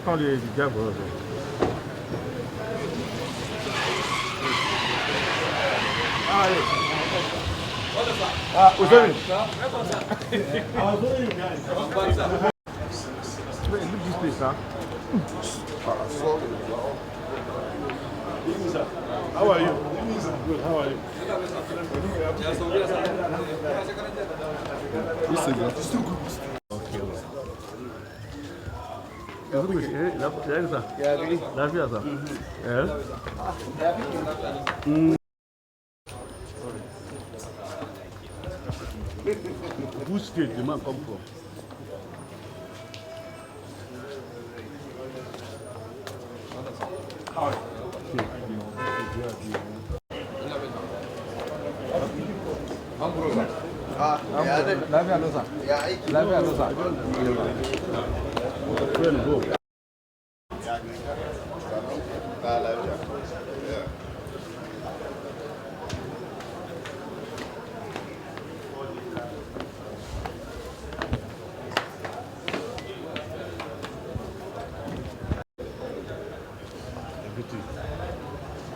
Quand les diables. Ah, vous savez. Look this place, huh? How are you? Good, how are you? Which state the man come from?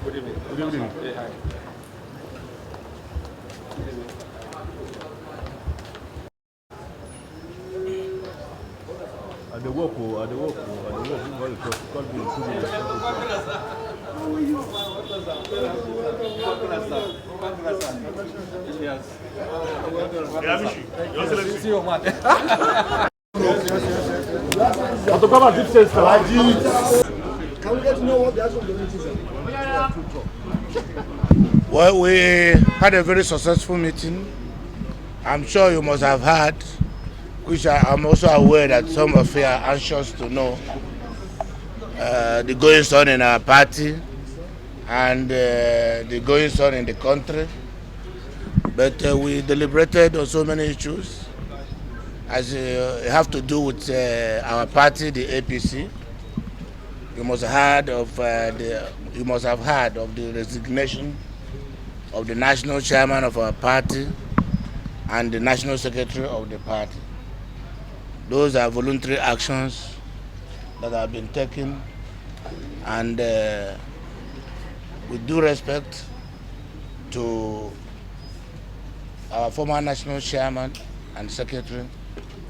Good evening. Good evening. Hi. At the work, Can we get to know what the actual meeting is? Well, we had a very successful meeting. I'm sure you must have heard, which I'm also aware that some of you are anxious to know, the goings on in our party and the goings on in the country. But we deliberated on so many issues as have to do with our party, the APC. You must have heard of the resignation of the national chairman of our party and the national secretary of the party. Those are voluntary actions that have been taken, and with due respect to our former national chairman and secretary,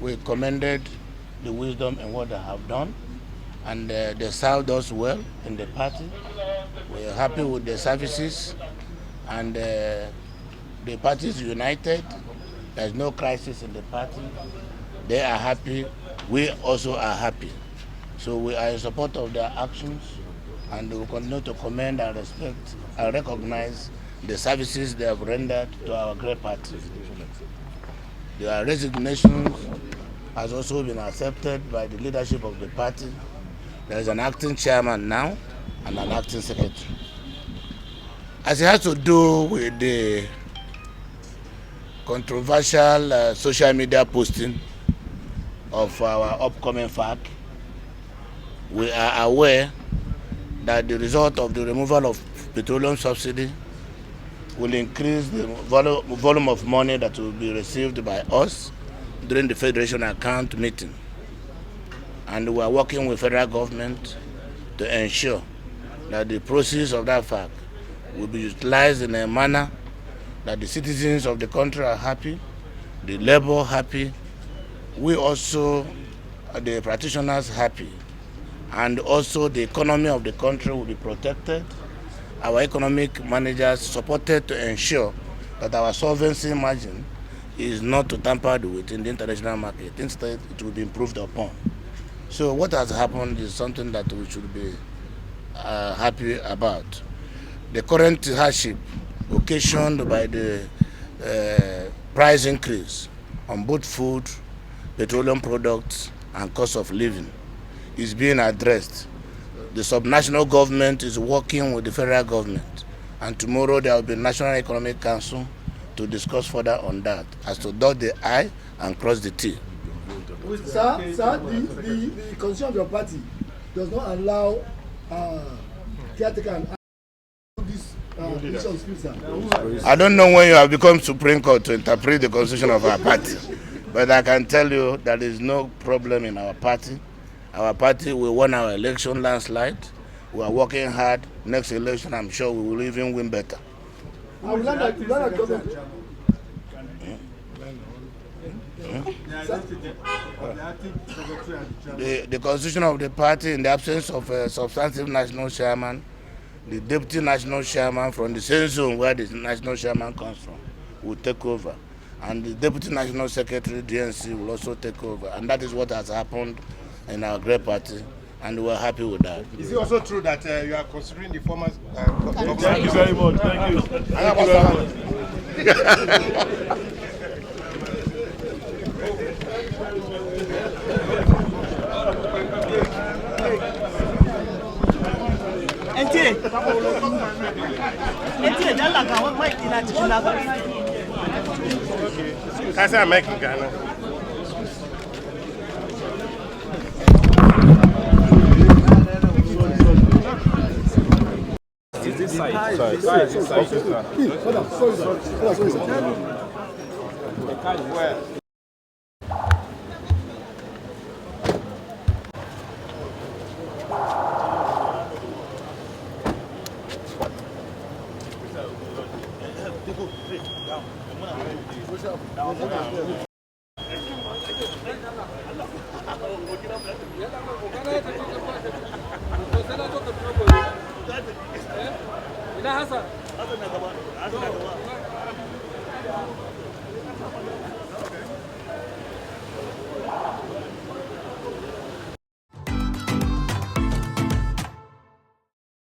we commended the wisdom in what they have done, and they served us well in the party. We are happy with their services, and the party is united. There's no crisis in the party. They are happy. We also are happy. So we are in support of their actions, and we will continue to commend and respect and recognize the services they have rendered to our great party. Their resignation has also been accepted by the leadership of the party. There is an acting chairman now and an acting secretary. As it has to do with the controversial social media posting of our upcoming FAC, we are aware that the result of the removal of petroleum subsidy will increase the volume of money that will be received by us during the Federation account meeting. And we are working with federal government to ensure that the proceeds of that FAC will be utilized in a manner that the citizens of the country are happy, the labor happy, we also, the practitioners, happy, and also the economy of the country will be protected. Our economic managers supported to ensure that our solvency margin is not tampered with in the international market. Instead, it will be improved upon. So what has happened is something that we should be happy about. The current hardship occasioned by the price increase on both food, petroleum products, and cost of living is being addressed. The subnational government is working with the federal government, and tomorrow there will be National Economic Council to discuss further on that, as to dot the I and cross the T. Sir, the constitution of your party does not allow caretaker and this I don't know when you have become Supreme Court to interpret the constitution of our party, but I can tell you there is no problem in our party. Our party, we won our election landslide. We are working hard. Next election, I'm sure we will even win better. The constitution of the party, in the absence of a substantive national chairman, the deputy national chairman from the same zone where the national chairman comes from will take over. And the deputy national secretary, DNC, will also take over. And that is what has happened in our great party. And we're happy with that. Is it also true that you are considering the former Thank you very much. Thank you. Thank you very much. Kasa making Ghana. This side. Sorry.